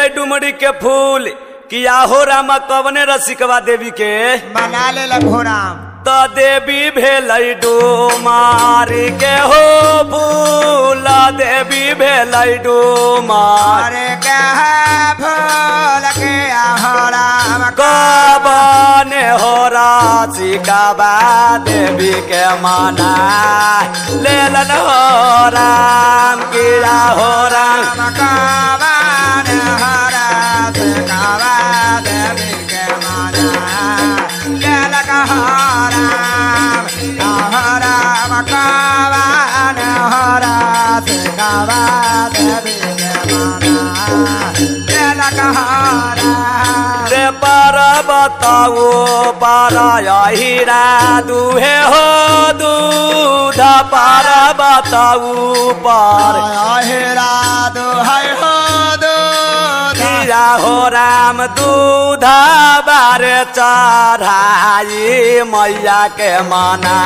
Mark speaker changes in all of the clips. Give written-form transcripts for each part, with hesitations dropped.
Speaker 1: भेलै डुमरी के फूल किया हो रामा कवने रसिकवा देवी के
Speaker 2: मना ले घोराम
Speaker 1: त देवी भेलै डुमारी के हो फूल देवी भेलै डुमारी
Speaker 2: के फूल के हो राम
Speaker 1: कवने हो रसिकवा देवी के मना लेलन हो राम किया हो राम
Speaker 2: कवन हो रसिकवा देवी के मना लेलन हो राम कवन हो रसिकवा देवी के मना लेलन हो राम
Speaker 1: रे पर बताओ पारा हीरा दुहे हो दूध पार बताऊ पर
Speaker 2: हेरा दुहाई हो
Speaker 1: हीरा हो राम दूध बारे चढ़ाई मैया के मना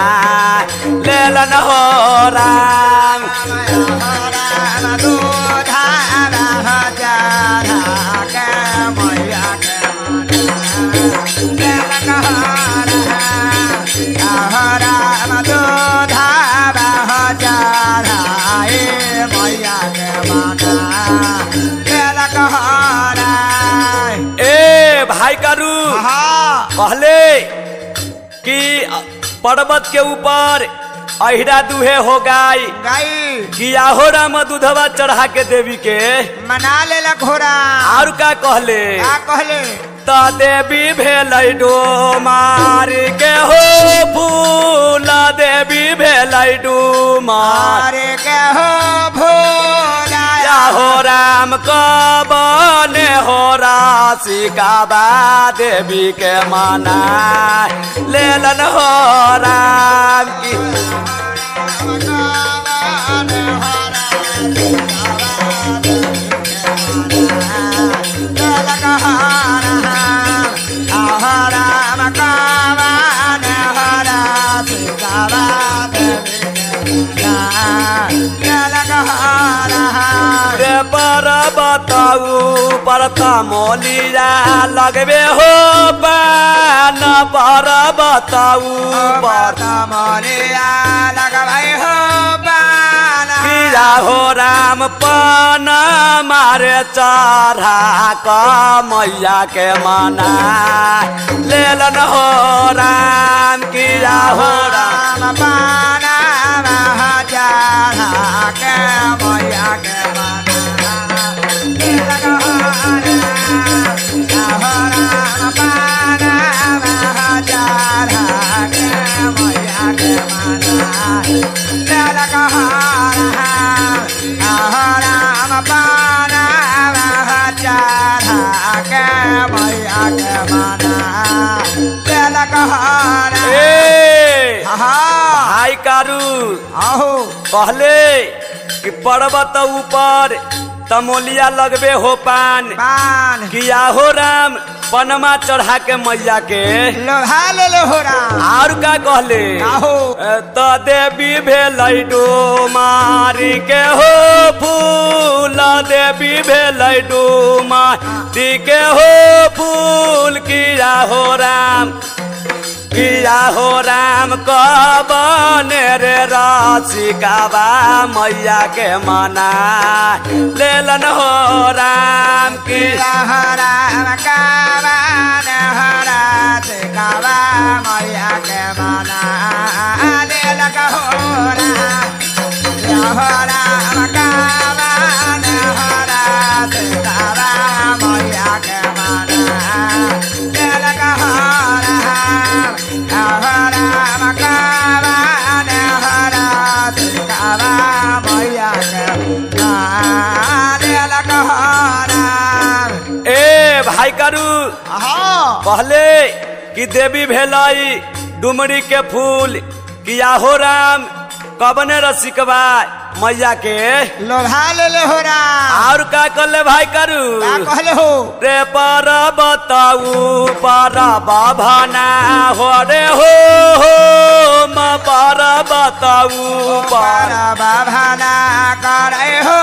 Speaker 1: लेलन हो राम
Speaker 2: दूध के मैया के राम दूध चढ़ाई मैया के मना
Speaker 1: ए भाई करू कहले कि पर्वत के ऊपर अहिरा दुहे हो गाई किया हो राम दूधवा चढ़ा के देवी के
Speaker 2: मना ले घोड़ा
Speaker 1: और का कहले त देवी भेलै डुमारी के हो फूल देवी भेलै डुमारी
Speaker 2: के हो फूल
Speaker 1: हो राम कवने हो रसिकवा देवी के मना लेलन हो राम की रे पर बताऊ परता मोलिया लगबे हो पान पर बताऊ
Speaker 2: परता मोलिया लगबे हो
Speaker 1: किया हो राम पान मारे चढ़ा क मैया के मना लेलन हो राम किया हो राम
Speaker 2: पान चढ़ा के मैया के मना लेलन हो राम पान चढ़ा के मैया के मना लेलन हो राम पान चढ़ा के मैया के मना लेलन हो
Speaker 1: भाई कारू कहले कि पर्वत ऊपर तमोलिया लगबे हो पान किया हो राम पनमा चढ़ा के मैया के
Speaker 2: लोहा ले हो राम
Speaker 1: और का कहले त देवी भेलै डुमारी के हो फूल देवी भेलै डुमारी के हो फूल किया हो राम कवने रे रसिकवा मैया के मना लेलन हो राम
Speaker 2: किया हो राम कवने हो रसिकवा मैया के मना लेलन हो राम कवने हो रसिकवा मैया के मना लेलन हो
Speaker 1: ए भाई करू कहले कि देवी भेलै डुमरी के फूल किया हो राम कवने रसिकवा मैया के
Speaker 2: लोहा ले हो राम
Speaker 1: और का कहले भाई करू
Speaker 2: कहले हो
Speaker 1: रे पर बताऊ पर बाभाना हो रे हो पर बताऊ पर
Speaker 2: बाभाना करे हो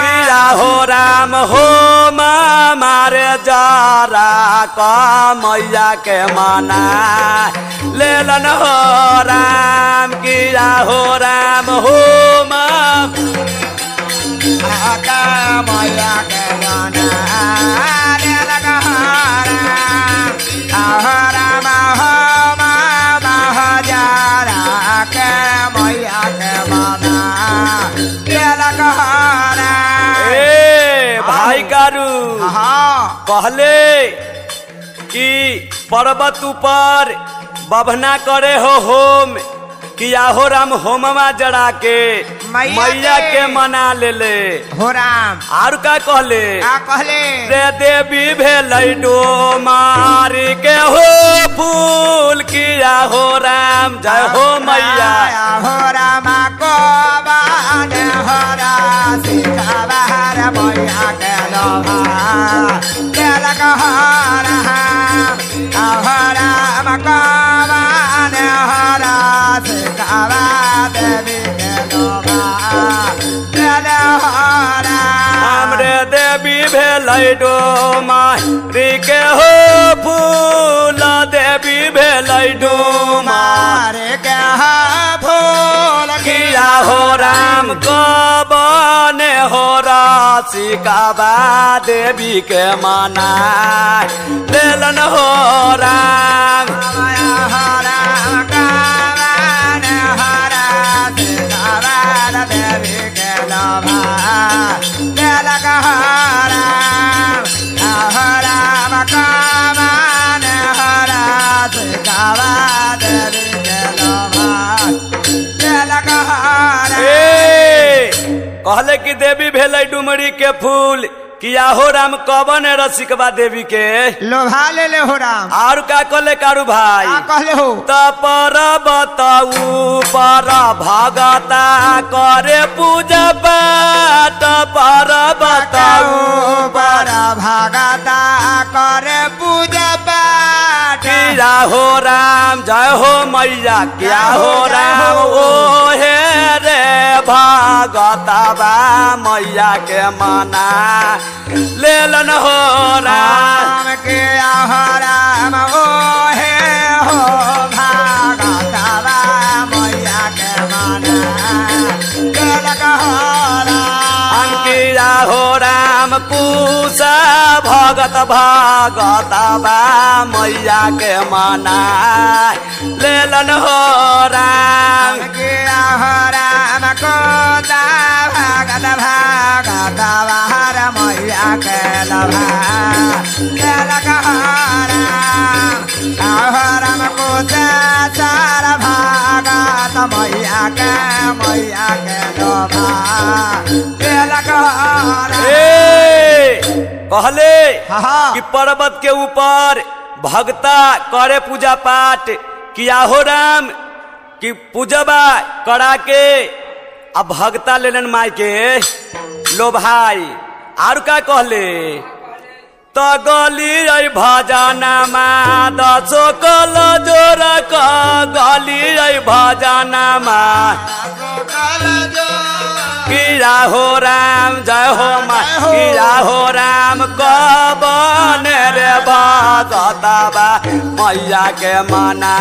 Speaker 1: किया हो राम हो हरा का मैया के मना लेलन हो राम किया हो राम हो माम
Speaker 2: आका मैया के मना लेलन हो राम हो माम हजारा के मैया के मना लेलन हो
Speaker 1: भाई कारू कहले कि पर्वत ऊपर बभना करे हो होम किया हो राम होमवा जड़ा के मैया के मना ले ले
Speaker 2: हो राम
Speaker 1: आर का कहले रे देवी भेलै डो मारी के हो फूल किया हो राम जय हो मैया
Speaker 2: हो राम को बान हो राम सिखावार मैया के लोभा के लगा हो राम को बान हो राम सिखावा देवी के लोभा के लगा
Speaker 1: हमरे देवी भेलै डो मारी के हो फूल देवी भेलै डो
Speaker 2: मारे के हो फूल
Speaker 1: किया हो राम को बने हो राशि काबा देवी के मना लेलन हो राम
Speaker 2: देवी के लोभा राम कामन हरा सिखावा देवी के लोभा
Speaker 1: कहले कि देवी भेलै डुमरी के फूल किया हो राम कवन रसिकबा देवी के
Speaker 2: लोभा ले ले हो राम
Speaker 1: और का कहले कारू भाई
Speaker 2: कहले हो
Speaker 1: पर बताऊ पर भगता करे पूजा पाठ पर बताऊ
Speaker 2: पर भगता करे पूजा पाठ
Speaker 1: किया हो राम जय हो मैया क्या हो राम ओ हे रे भगता बा मैया के मना लेलन हो राम
Speaker 2: के हो राम ओ हे हो भगता बा मैया के मना लेलन हो राम
Speaker 1: किया हो राम पूसा भगत भागता बा मैया के मना लेलन हो राम
Speaker 2: किया हो राम कोदा भगत भागता बाहर मैया के लभा लेलन हो राम कोदा सारा भागत मैया के लभा लेलन हो
Speaker 1: कहले कि पर्वत के ऊपर भक्ता करे पूजा पाठ किया हो राम कि पूजबा करा के अब भक्ता लेलन माई के लो भाई आर का कहले तो गली भजना मा दसो कल जोर का गली भजना मा किया हो राम जय हो माँ किया हो राम कबन रे भगता बा मैया के मना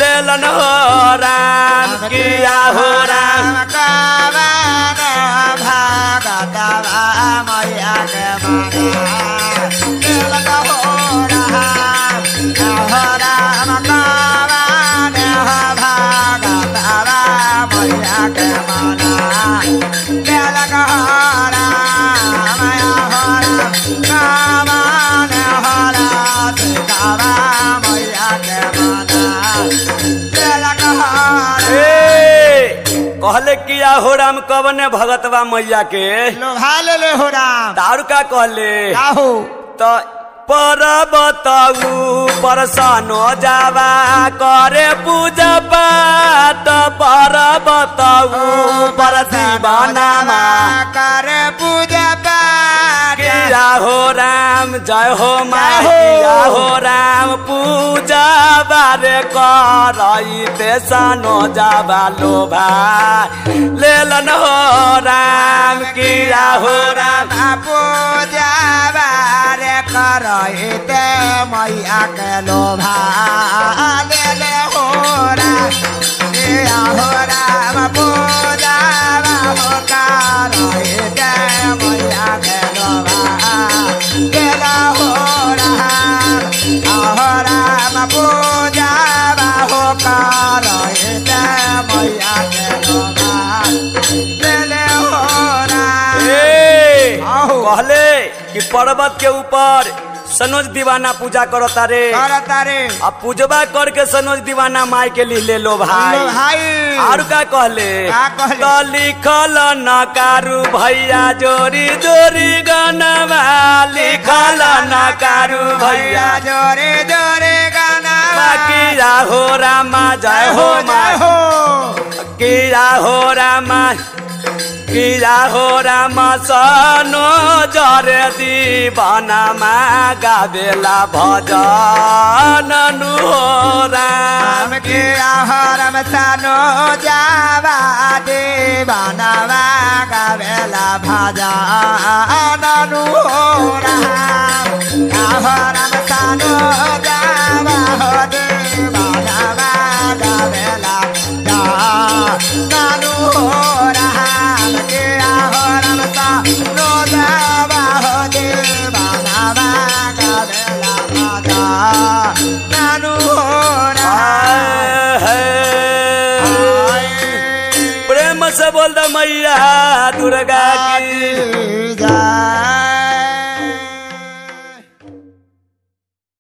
Speaker 1: लेलन हो राम किया हो राम
Speaker 2: कबन भगता बा मैया के मना लेलन हो राम कबन भगता बा मैया के मना
Speaker 1: कहले किया हो राम कवने भगतवा मैया के
Speaker 2: लोभा ले ले हो राम
Speaker 1: दारू का कहले
Speaker 2: आहो
Speaker 1: तो पर्वतऊ परसनो जावा करे पूजा पाठ पर्वतऊ पर दीवानामा
Speaker 2: करे पूजा पाठ
Speaker 1: किया हो राम जय हो माँ किया हो राम पूजा बारे करई तेसनो जावा लोभा लेलन हो राम किया हो राम
Speaker 2: पूजा बारे रहते मैया के लोभा ले ले हो राम पूजा हो का रहते मैया के लोभा ले ले हो राम पूजा हो का रहते मैया के लोभा ले ले हो
Speaker 1: कहले कि पर्वत के ऊपर सनोज दीवाना पूजा करता रे अब पूजबा करके सनोज दीवाना माई के लिए ले लो भाई और का कहले तो लिखल नकारू भैया जोरी जोरी गनवा लिखल नकारू भैया
Speaker 2: जोरे जोरे गाना
Speaker 1: किया हो रामा जय हो माय हो किया हो रामा किया हो राम सनो जरे दीवाना मा गावेला भजन नु हो राम
Speaker 2: किया हो राम सनो जावा दीवाना मा गावेला भजन नु हो राम किया हो राम सनो जावा हो दीवाना मा गावेला नानु हो राम किया हो राम सनो जावा हो दीवाना मा गावेला नानु हो
Speaker 1: प्रेम से बोल दो मैया दुर्गा की